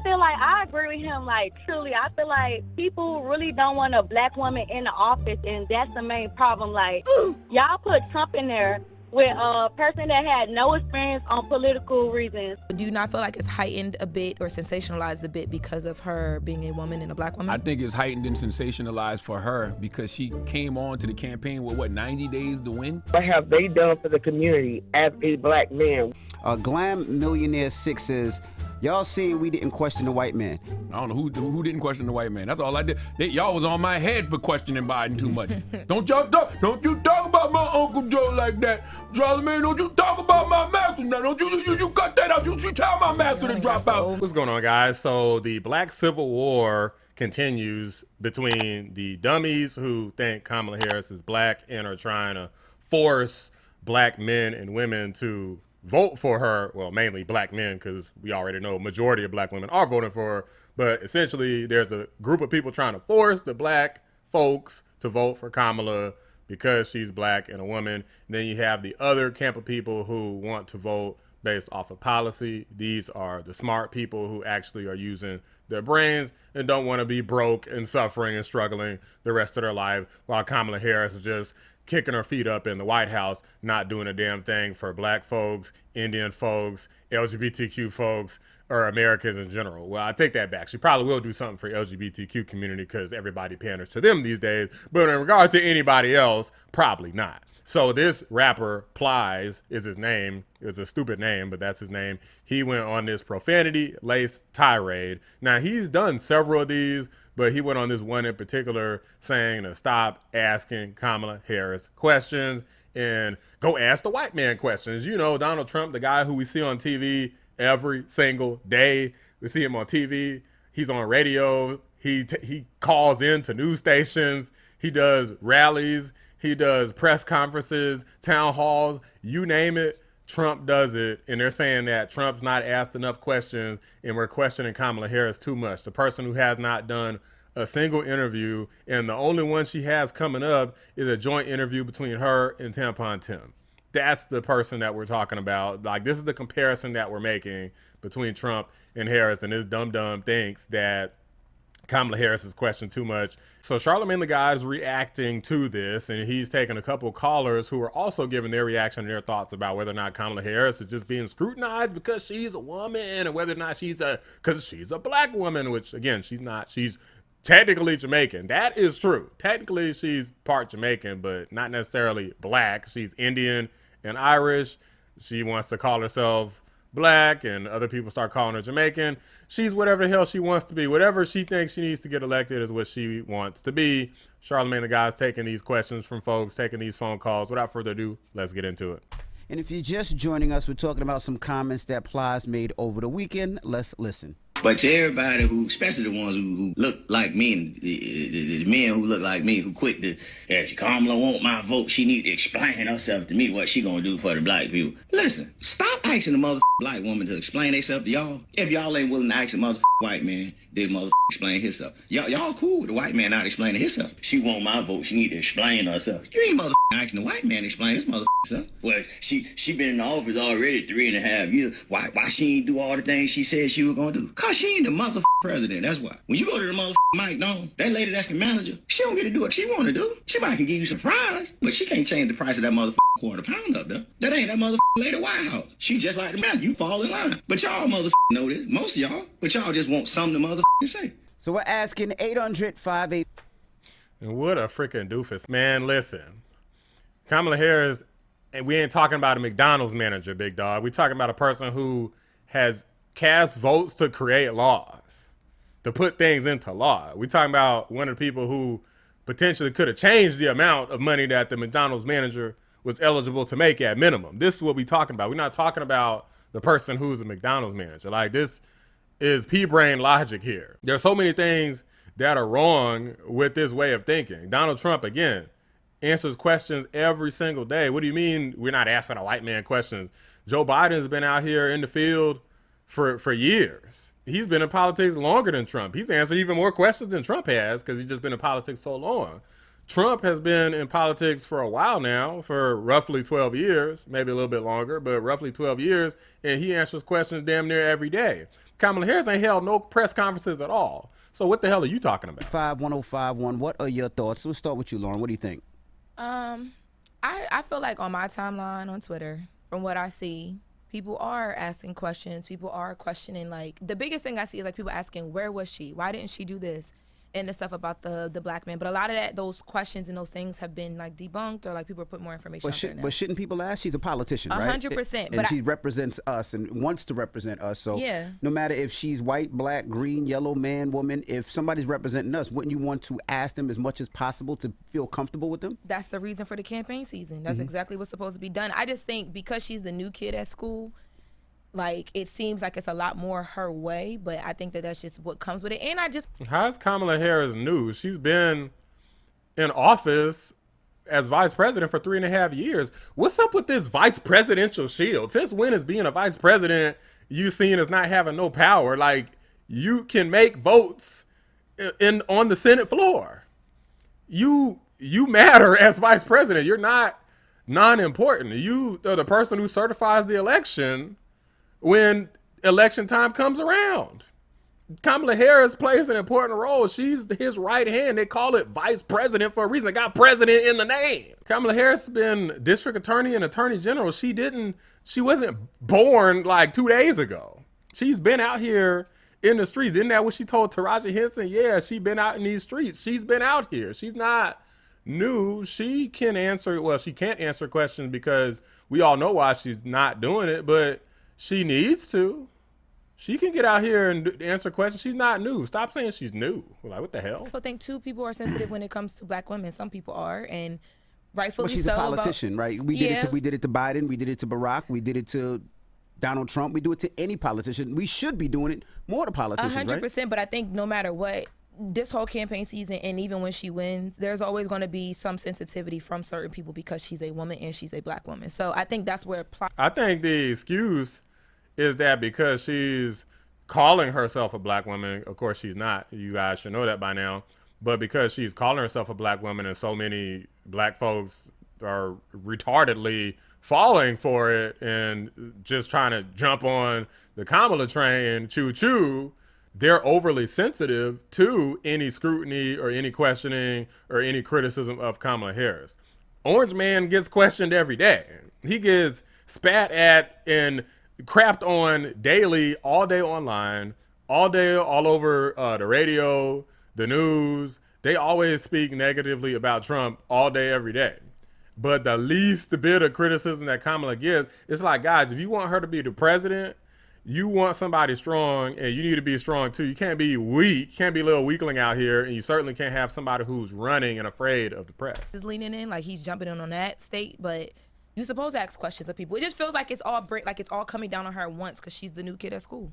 feel like I agree with him. Like, truly, I feel like people really don't want a black woman in the office, and that's the main problem. Like, y'all put Trump in there with a person that had no experience on political reasons. Do you not feel like it's heightened a bit or sensationalized a bit because of her being a woman and a black woman? I think it's heightened and sensationalized for her because she came on to the campaign with, 90 days to win? What have they done for the community as a black man? Glam Millionaire 6 says, y'all saying we didn't question the white man. I don't know who didn't question the white man. That's all I did. Y'all was on my head for questioning Biden too much. Don't you talk about my Uncle Joe like that. Charlamagne, don't you talk about my master now. Don't you cut that out. You tell my master to drop out. What's going on, guys? So the Black Civil War continues between the dummies who think Kamala Harris is black and are trying to force black men and women to vote for her. Well, mainly black men, because we already know majority of black women are voting for her. But essentially, there's a group of people trying to force the black folks to vote for Kamala because she's black and a woman. And then you have the other camp of people who want to vote based off of policy. These are the smart people who actually are using their brains and don't want to be broke and suffering and struggling the rest of their life, while Kamala Harris is just kicking her feet up in the White House, not doing a damn thing for black folks, Indian folks, LGBTQ folks, or Americans in general. Well, I take that back. She probably will do something for LGBTQ community because everybody panders to them these days. But in regard to anybody else, probably not. So this rapper, Plies is his name. It's a stupid name, but that's his name. He went on this profanity-laced tirade. Now, he's done several of these, but he went on this one in particular saying to stop asking Kamala Harris questions and go ask the white man questions. You know, Donald Trump, the guy who we see on TV every single day. We see him on TV. He's on radio. He calls into news stations. He does rallies. He does press conferences, town halls, you name it. Trump does it, and they're saying that Trump's not asked enough questions and we're questioning Kamala Harris too much. The person who has not done a single interview, and the only one she has coming up is a joint interview between her and Tampon Tim. That's the person that we're talking about. Like, this is the comparison that we're making between Trump and Harris, and this dumb thinks that Kamala Harris is questioned too much. So Charlamagne the guy is reacting to this, and he's taking a couple callers who are also giving their reaction and their thoughts about whether or not Kamala Harris is just being scrutinized because she's a woman, and whether or not because she's a black woman, which again, she's not. She's technically Jamaican. That is true. Technically, she's part Jamaican, but not necessarily black. She's Indian and Irish. She wants to call herself black, and other people start calling her Jamaican. She's whatever the hell she wants to be. Whatever she thinks she needs to get elected is what she wants to be. Charlamagne the guy's taking these questions from folks, taking these phone calls. Without further ado, let's get into it. And if you're just joining us, we're talking about some comments that Plies made over the weekend. Let's listen. But to everybody who, especially the ones who look like me, and the men who look like me, who quick to, if Kamala want my vote, she need to explain herself to me what she gonna do for the black people. Listen, stop asking the motherfucking black woman to explain herself to y'all. If y'all ain't willing to ask the motherfucking white man, they motherfucking explain himself. Y'all cool with the white man not explaining himself. She want my vote, she need to explain herself. You ain't motherfucking asking the white man to explain his motherfucking self. Well, she been in the office already 3.5 years. Why she ain't do all the things she said she was gonna do? Cause she ain't the motherfucking president, that's why. When you go to the motherfucking McDonald's, that lady that's the manager, she don't get to do what she want to do. She might can give you some fries, but she can't change the price of that motherfucking quarter pound up there. That ain't that motherfucking lady White House. She just like the manager. You fall in line. But y'all motherfucking know this. Most of y'all. But y'all just want something to motherfucking say. So we're asking 800-58. And what a freaking doofus. Man, listen. Kamala Harris, and we ain't talking about a McDonald's manager, big dog. We talking about a person who has cast votes to create laws, to put things into law. We talking about one of the people who potentially could have changed the amount of money that the McDonald's manager was eligible to make at minimum. This is what we talking about. We're not talking about the person who's a McDonald's manager. Like, this is pea-brain logic here. There are so many things that are wrong with this way of thinking. Donald Trump, again, answers questions every single day. What do you mean we're not asking a white man questions? Joe Biden's been out here in the field for years. He's been in politics longer than Trump. He's answered even more questions than Trump has because he's just been in politics so long. Trump has been in politics for a while now, for roughly 12 years, maybe a little bit longer, but roughly 12 years, and he answers questions damn near every day. Kamala Harris ain't held no press conferences at all. So what the hell are you talking about? 51051. What are your thoughts? Let's start with you, Lauren. What do you think? I feel like on my timeline on Twitter, from what I see, people are asking questions. People are questioning. Like, the biggest thing I see is like people asking, where was she? Why didn't she do this? And the stuff about the black man. But a lot of those questions and those things have been like debunked, or like people are putting more information out there now. But shouldn't people ask? She's a politician, right? 100%. And she represents us and wants to represent us. So yeah. No matter if she's white, black, green, yellow, man, woman, if somebody's representing us, wouldn't you want to ask them as much as possible to feel comfortable with them? That's the reason for the campaign season. That's exactly what's supposed to be done. I just think because she's the new kid at school, like, it seems like it's a lot more her way, but I think that that's just what comes with it. And How's Kamala Harris new? She's been in office as vice president for 3.5 years. What's up with this vice presidential shield? Since when is being a vice president you seen as not having no power? Like, you can make votes on the Senate floor. You matter as vice president. You're not non-important. You are the person who certifies the election when election time comes around. Kamala Harris plays an important role. She's his right hand. They call it vice president for a reason. They got president in the name. Kamala Harris has been district attorney and attorney general. She wasn't born like 2 days ago. She's been out here in the streets. Isn't that what she told Taraji Henson? Yeah, she's been out in these streets. She's been out here. She's not new. She can't answer questions because we all know why she's not doing it, but she needs to. She can get out here and answer questions. She's not new. Stop saying she's new. Like, what the hell? I think, too, people are sensitive when it comes to black women. Some people are, and rightfully so. Well, she's a politician, right? We did it to Biden. We did it to Barack. We did it to Donald Trump. We do it to any politician. We should be doing it more to politicians, 100%, right? but I think no matter what, this whole campaign season, and even when she wins, there's always going to be some sensitivity from certain people because she's a woman and she's a black woman. So I think that's where I think the excuse is that because she's calling herself a black woman, of course she's not. You guys should know that by now. But because she's calling herself a black woman and so many black folks are retardedly falling for it and just trying to jump on the Kamala train, choo-choo, they're overly sensitive to any scrutiny or any questioning or any criticism of Kamala Harris. Orange Man gets questioned every day. He gets spat at and crapped on daily, all day online, all day, all over the radio, the news. They always speak negatively about Trump all day, every day. But the least bit of criticism that Kamala gives, it's like, guys, if you want her to be the president, you want somebody strong, and you need to be strong too. You can't be weak. You can't be a little weakling out here, and you certainly can't have somebody who's running and afraid of the press. Is leaning in, like he's jumping in on that state, but you're supposed to ask questions of people. It just feels like it's all coming down on her once because she's the new kid at school.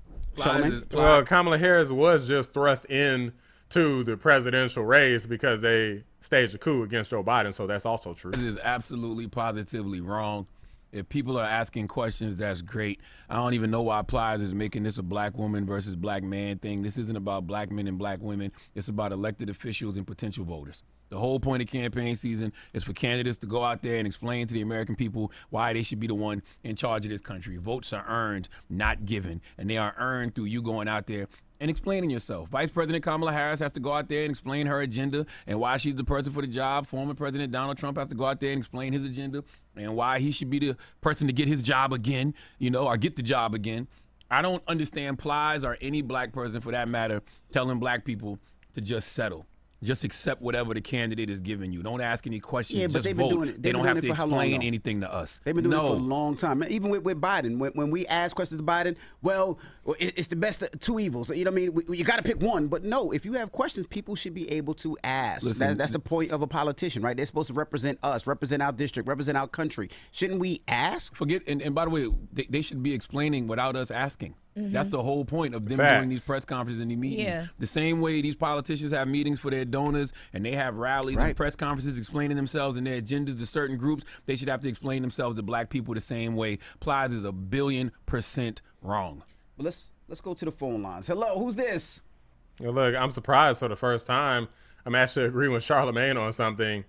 Well, Kamala Harris was just thrust in to the presidential race because they staged a coup against Joe Biden, so that's also true. This is absolutely, positively wrong. If people are asking questions, that's great. I don't even know why Plies is making this a black woman versus black man thing. This isn't about black men and black women. It's about elected officials and potential voters. The whole point of campaign season is for candidates to go out there and explain to the American people why they should be the one in charge of this country. Votes are earned, not given, and they are earned through you going out there and explaining yourself. Vice President Kamala Harris has to go out there and explain her agenda and why she's the person for the job. Former President Donald Trump has to go out there and explain his agenda and why he should be the person to get his job again, or get the job again. I don't understand Plies or any black person for that matter telling black people to just settle. Just accept whatever the candidate is giving you. Don't ask any questions. Yeah, but just they've been vote. doing it. They don't have to explain long, anything to us. They've been doing it for a long time. Even with Biden, when we ask questions to Biden, well, it's the best of two evils. You know what I mean? You got to pick one. But no, if you have questions, people should be able to ask. Listen, that's the point of a politician, right? They're supposed to represent us, represent our district, represent our country. Shouldn't we ask? And by the way, they should be explaining without us asking. Mm-hmm. That's the whole point of them doing these press conferences and these meetings. Yeah. The same way these politicians have meetings for their donors and they have rallies and press conferences explaining themselves and their agendas to certain groups, they should have to explain themselves to black people the same way. Plies is 1,000,000,000% wrong. Well, let's go to the phone lines. Hello, who's this? Well, look, I'm surprised for the first time. I'm actually agreeing with Charlamagne on something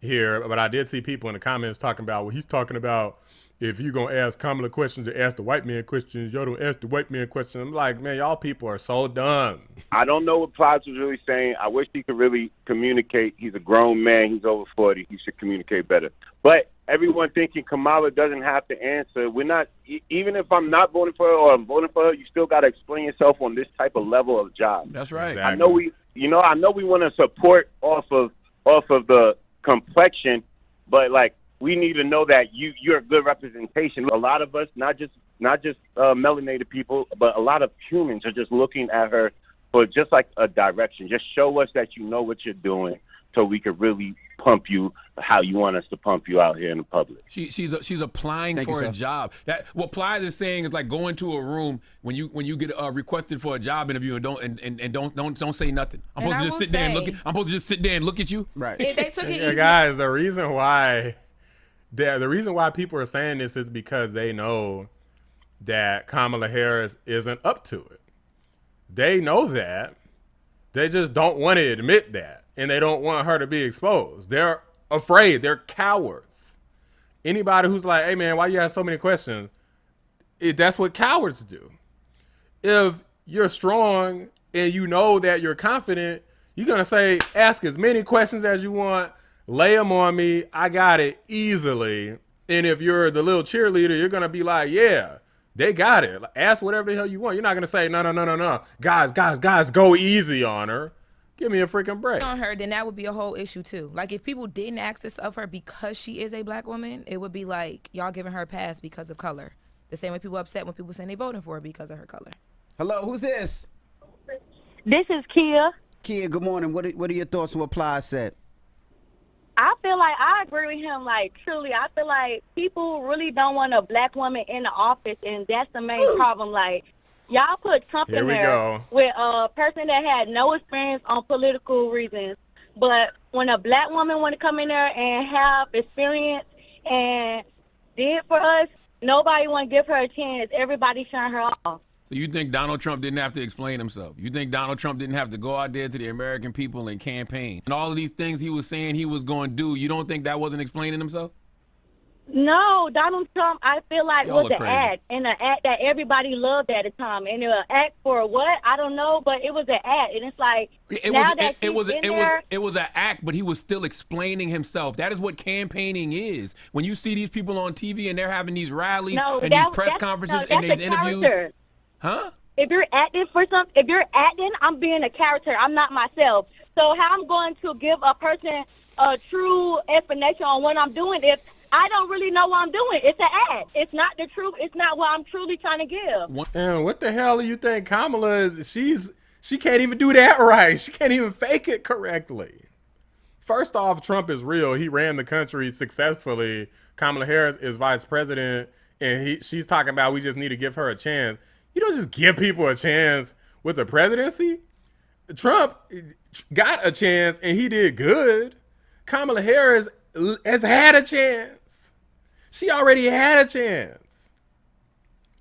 here, but I did see people in the comments talking about, well, he's talking about if you're going to ask Kamala questions to ask the white man questions, y'all don't ask the white man questions. I'm like, man, y'all people are so dumb. I don't know what Plies was really saying. I wish he could really communicate. He's a grown man. He's over 40. He should communicate better. But everyone thinking Kamala doesn't have to answer. We're not, even if I'm not voting for her or I'm voting for her, you still got to explain yourself on this type of level of job. That's right. Exactly. I know we want to support off of the complexion, but like, we need to know that you're a good representation. A lot of us, not just melanated people, but a lot of humans are just looking at her for just like a direction. Just show us that you know what you're doing, so we could really pump you how you want us to pump you out here in the public. She's applying for a job. That what Plies is saying is like going to a room when you get requested for a job interview and don't say nothing. I'm supposed to just sit there and look. I'm supposed to just sit there and look at you. Right. If they took it easy, guys, the reason why people are saying this is because they know that Kamala Harris isn't up to it. They know that. They just don't want to admit that. And they don't want her to be exposed. They're afraid. They're cowards. Anybody who's like, hey, man, why you have so many questions? That's what cowards do. If you're strong and you know that you're confident, you're going to say, ask as many questions as you want. Lay them on me. I got it easily. And if you're the little cheerleader, you're going to be like, yeah, they got it. Ask whatever the hell you want. You're not going to say, no. Guys, go easy on her. Give me a freaking break. On her, then that would be a whole issue too. Like if people didn't ask this of her because she is a black woman, it would be like y'all giving her a pass because of color. The same way people upset when people saying they voting for her because of her color. Hello, who's this? This is Kia. Kia, good morning. What are your thoughts on what Plies said? I feel like I agree with him. Like, truly, I feel like people really don't want a black woman in the office, and that's the main problem. Like, y'all put Trump in there with a person that had no experience on political reasons. But when a black woman want to come in there and have experience and did for us, nobody want to give her a chance. Everybody shun her off. So you think Donald Trump didn't have to explain himself? You think Donald Trump didn't have to go out there to the American people and campaign? And all of these things he was saying he was going to do, you don't think that wasn't explaining himself? No, Donald Trump, I feel like Y'all was an act, and an act that everybody loved at the time. And it was an act for what? I don't know, but it was an act. And it's like, it was an act, but he was still explaining himself. That is what campaigning is. When you see these people on TV and they're having these rallies and these press conferences and these interviews. Character. Huh? If you're acting, I'm being a character. I'm not myself. So how I'm going to give a person a true explanation on what I'm doing if I don't really know what I'm doing? It's an act. It's not the truth. It's not what I'm truly trying to give. And what the hell do you think Kamala is? She can't even do that right. She can't even fake it correctly. First off, Trump is real. He ran the country successfully. Kamala Harris is vice president, and she's talking about we just need to give her a chance. You don't just give people a chance with the presidency. Trump got a chance and he did good. Kamala Harris has had a chance. She already had a chance.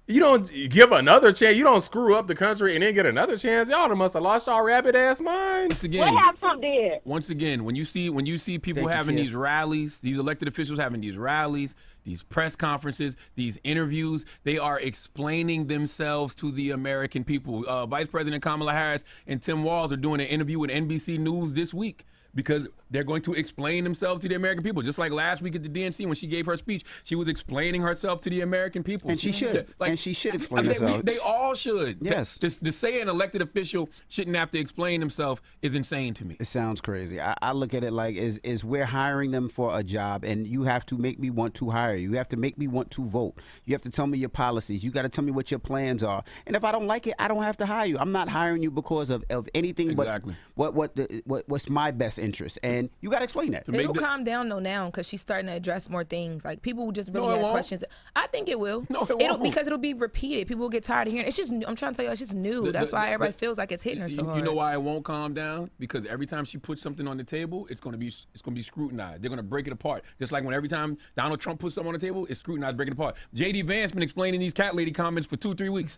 You don't give another chance. You don't screw up the country and then get another chance. Y'all must have lost y'all rabbit ass mind. What have Trump did? Once again, when you see people having these rallies, these elected officials having these rallies, these press conferences, these interviews, they are explaining themselves to the American people. Vice President Kamala Harris and Tim Walz are doing an interview with NBC News this week because they're going to explain themselves to the American people. Just like last week at the DNC when she gave her speech, she was explaining herself to the American people. And she should. And she should explain herself. They all should. Yes. To say an elected official shouldn't have to explain himself is insane to me. It sounds crazy. I look at it like is we're hiring them for a job, and you have to make me want to hire you. You have to make me want to vote. You have to tell me your policies. You got to tell me what your plans are. And if I don't like it, I don't have to hire you. I'm not hiring you because of anything but what's my best interest. And you got to explain that. It'll calm down though now because she's starting to address more things. Like people just really have questions. I think it will. No, it won't. Because it'll be repeated. People will get tired of hearing it. It's just I'm trying to tell you, it's just new. That's why everybody feels like it's hitting her so hard. You know why it won't calm down? Because every time she puts something on the table, it's gonna be scrutinized. They're gonna break it apart. Just like when every time Donald Trump puts something on the table, it's scrutinized, breaking it apart. JD Vance been explaining these cat lady comments for 2-3 weeks.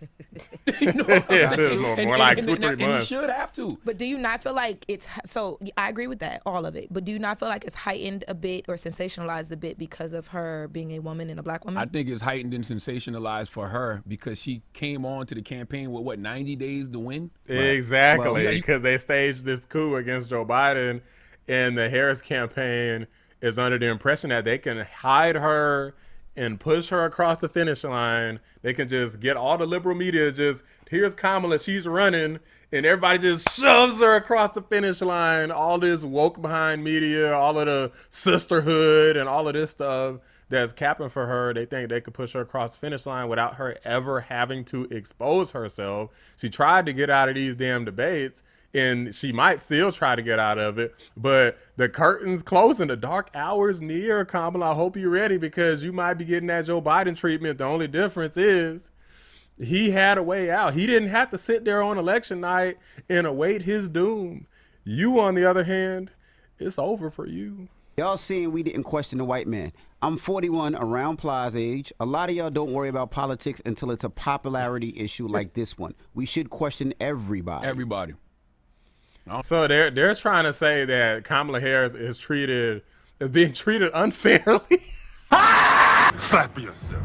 More like 2-3 months. And he should have to. But do you not feel like it's so? I agree with that, all of it. But do you not feel like it's heightened a bit or sensationalized a bit because of her being a woman and a black woman? I think it's heightened and sensationalized for her because she came on to the campaign with, what, 90 days to win? Exactly, because they staged this coup against Joe Biden, and the Harris campaign is under the impression that they can hide her and push her across the finish line. They can just get all the liberal media, just, here's Kamala, she's running, and everybody just shoves her across the finish line. All this woke behind media, all of the sisterhood and all of this stuff that's capping for her. They think they could push her across the finish line without her ever having to expose herself. She tried to get out of these damn debates, and she might still try to get out of it, but the curtain's closing, the dark hours near. Kamala, I hope you're ready, because you might be getting that Joe Biden treatment. The only difference is he had a way out. He didn't have to sit there on election night and await his doom. You, on the other hand, it's over for you. Y'all saying we didn't question the white man. I'm 41, around Plies age. A lot of y'all don't worry about politics until it's a popularity issue like this one. We should question everybody. Everybody. So they're trying to say that Kamala Harris is being treated unfairly. Slap yourself.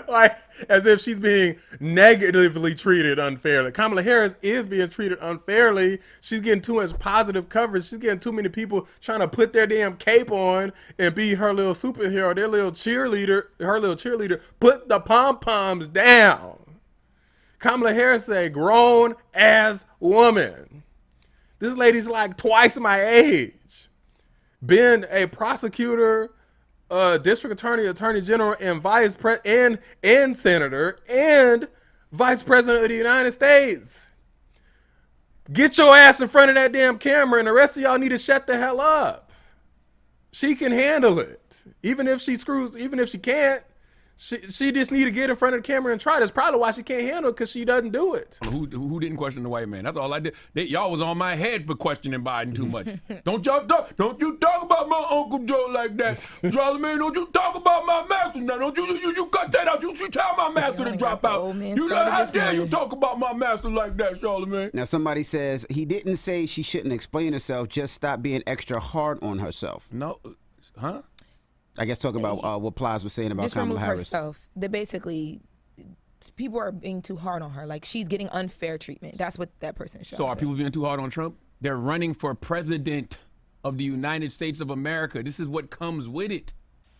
Like, as if she's being negatively treated unfairly. Kamala Harris is being treated unfairly. She's getting too much positive coverage. She's getting too many people trying to put their damn cape on and be her little superhero, their little cheerleader, her little cheerleader. Put the pom-poms down. Kamala Harris is a grown-ass woman. This lady's like twice my age. Been a prosecutor, district attorney, attorney general, and vice president, and senator, and vice president of the United States. Get your ass in front of that damn camera, and the rest of y'all need to shut the hell up. She can handle it. Even if she can't, she just need to get in front of the camera and try. That's probably why she can't handle it, because she doesn't do it. Who didn't question the white man? That's all I did. Y'all was on my head for questioning Biden too much. Don't you talk about my Uncle Joe like that. Charlamagne, don't you talk about my master now. Don't you cut that out. You tell my master to drop out. How dare you talk about my master like that, Charlamagne? Now somebody says he didn't say she shouldn't explain herself, just stop being extra hard on herself. No, huh? I guess talking about what Plies was saying about just Kamala remove Harris. herself. That basically, people are being too hard on her. Like, she's getting unfair treatment. That's what that person is trying So to are say. people being too hard on Trump? They're running for president of the United States of America. This is what comes with it.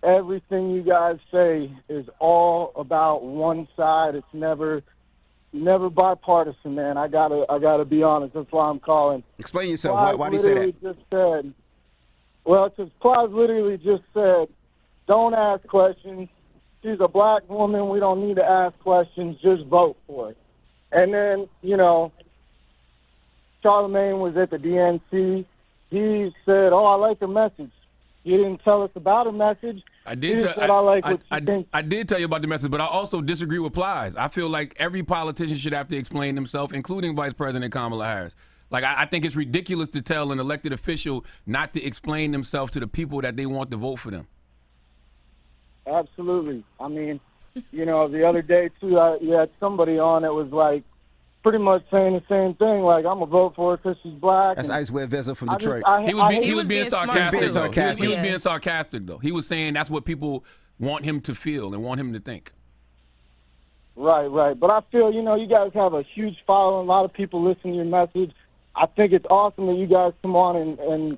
Everything you guys say is all about one side. It's never bipartisan, man. I gotta be honest. That's why I'm calling. Explain yourself. Why do you say that? Just said, well, because Plies literally just said, don't ask questions. She's a black woman. We don't need to ask questions. Just vote for it. And then, Charlamagne was at the DNC. He said, oh, I like the message. You didn't tell us about a message. I did tell you about the message, but I also disagree with Plies. I feel like every politician should have to explain themselves, including Vice President Kamala Harris. Like, I think it's ridiculous to tell an elected official not to explain themselves to the people that they want to vote for them. Absolutely. I mean, the other day, too, you had somebody on that was, like, pretty much saying the same thing. Like, I'm going to vote for her because she's black. That's Ice Wear Vessel from Detroit. He was being sarcastic. He was being sarcastic, though. He was saying that's what people want him to feel and want him to think. Right. But I feel, you guys have a huge following. A lot of people listen to your message. I think it's awesome that you guys come on and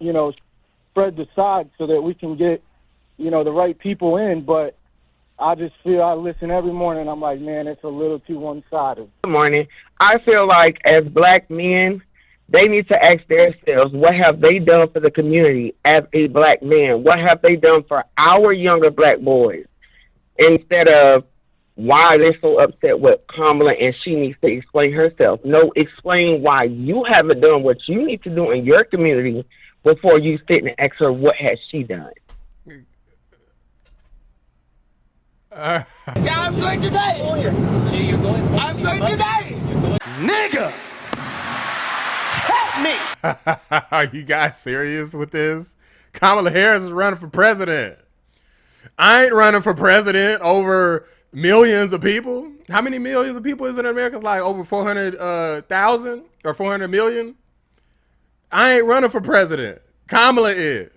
spread the side so that we can get, the right people in. But I just feel I listen every morning. I'm like, man, it's a little too one-sided. Good morning. I feel like as black men, they need to ask themselves, what have they done for the community as a black man? What have they done for our younger black boys? Instead of, why are they so upset with Kamala and she needs to explain herself? No, explain why you haven't done what you need to do in your community before you sit and ask her what has she done. I'm going today. I'm going today. Nigga! Help me! Are you guys serious with this? Kamala Harris is running for president. I ain't running for president over millions of people. How many millions of people is it in America? It's like over 400,000 or 400 million. I ain't running for president. Kamala is.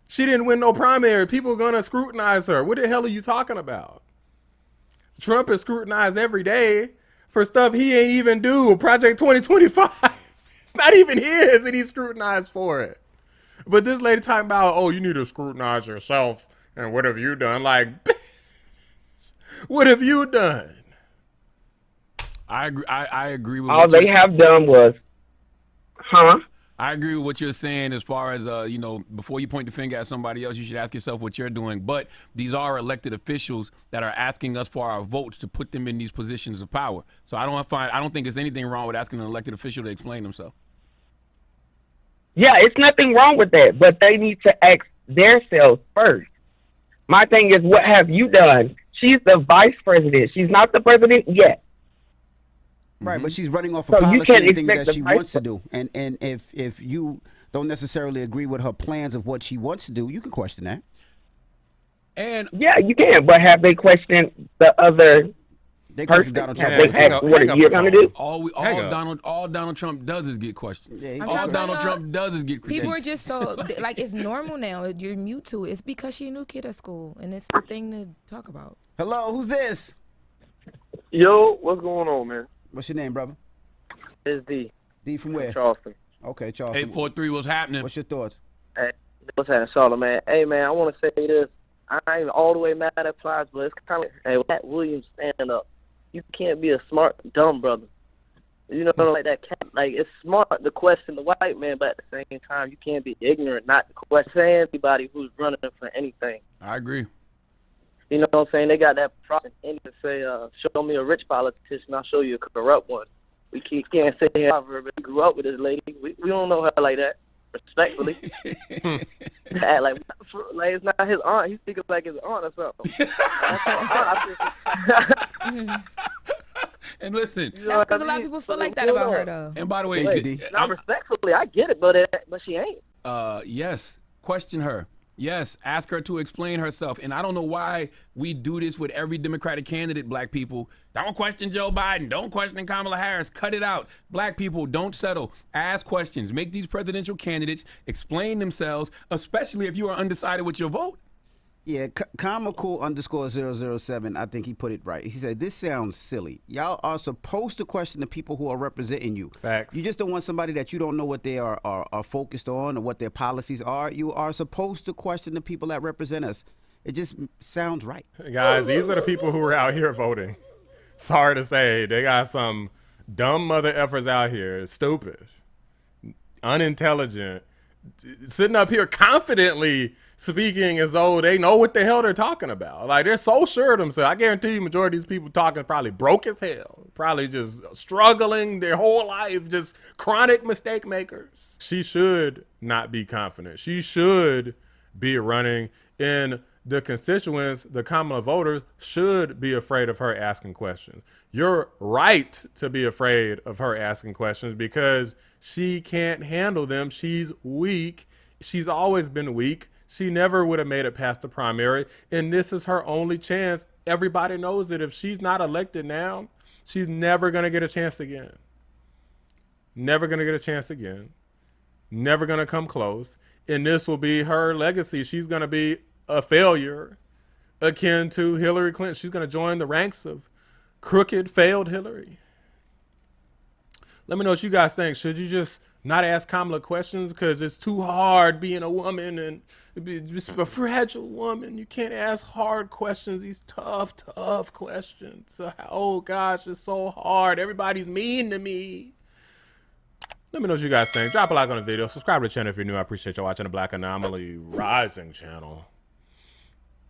She didn't win no primary. People are going to scrutinize her. What the hell are you talking about? Trump is scrutinized every day for stuff he ain't even do. Project 2025. It's not even his, and he's scrutinized for it. But this lady talking about, oh, you need to scrutinize yourself, and what have you done? Like, what have you done? I agree. I agree with All they have done was, I agree with what you're saying as far as, before you point the finger at somebody else, you should ask yourself what you're doing. But these are elected officials that are asking us for our votes to put them in these positions of power. So I don't think there's anything wrong with asking an elected official to explain themselves. Yeah, it's nothing wrong with that, but they need to ask themselves first. My thing is, what have you done? She's the vice president. She's not the president yet. Right, but she's running off a So policy and things that she vice wants to do. And if you don't necessarily agree with her plans of what she wants to do, you can question that. And yeah, you can. But have they questioned the other person? Donald Have Trump. they asked what you're going to do? All Donald Trump does is get questioned. Yeah, all Donald Trump does is get critiqued. People are just so like it's normal now. You're mute to it. It's because she's a new kid at school, and it's the thing to talk about. Hello, who's this? Yo, what's going on, man? What's your name, brother? It's D. D from where? Charleston. Okay, Charleston. 843, what's happening? What's your thoughts? Hey, what's happening, Charlamagne? Hey, man, I want to say this. I ain't all the way mad at Plies, but it's kind of hey, Pat Williams stand up. You can't be a smart, dumb brother. You know, like that. Like it's smart to question the white man, but at the same time, you can't be ignorant not to question anybody who's running for anything. I agree. You know what I'm saying? They got that problem and to say, show me a rich politician, I'll show you a corrupt one. We can't sit here and we grew up with this lady. We don't know her like that, respectfully. Act like it's not his aunt. He's speaking like his aunt or something. And listen, that's because a lot of people feel like that about her, though. And by the way, not respectfully, I get it, but she ain't. Yes, question her. Yes, ask her to explain herself. And I don't know why we do this with every Democratic candidate, black people. Don't question Joe Biden. Don't question Kamala Harris. Cut it out. Black people, don't settle. Ask questions. Make these presidential candidates explain themselves, especially if you are undecided with your vote. Yeah, Comical_007, I think he put it right. He said, this sounds silly. Y'all are supposed to question the people who are representing you. Facts. You just don't want somebody that you don't know what they are focused on or what their policies are. You are supposed to question the people that represent us. It just sounds right. Guys, these are the people who are out here voting. Sorry to say, they got some dumb mother effers out here, stupid, unintelligent, sitting up here confidently speaking as though they know what the hell they're talking about. Like, they're so sure of themselves. I guarantee you majority of these people talking probably broke as hell, probably just struggling their whole life, just chronic mistake makers. She should not be confident. She should be running, and the constituents, the Kamala voters, should be afraid of her asking questions. You're right to be afraid of her asking questions because she can't handle them. She's weak. She's always been weak. She never would have made it past the primary, and this is her only chance. Everybody knows that if she's not elected now, she's never going to get a chance again. Never going to get a chance again. Never going to come close, and this will be her legacy. She's going to be a failure akin to Hillary Clinton. She's going to join the ranks of crooked, failed Hillary. Let me know what you guys think. Should you just not ask Kamala questions because it's too hard being a woman and just a fragile woman? You can't ask hard questions, these tough questions. Oh gosh, it's so hard. Everybody's mean to me. Let me know what you guys think. Drop a like on the video. Subscribe to the channel if you're new. I appreciate you watching the Black Anomaly Rising channel.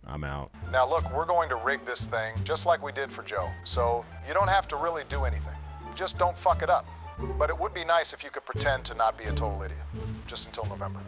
I'm out. Now look, we're going to rig this thing just like we did for Joe. So you don't have to really do anything. Just don't fuck it up. But it would be nice if you could pretend to not be a total idiot, just until November.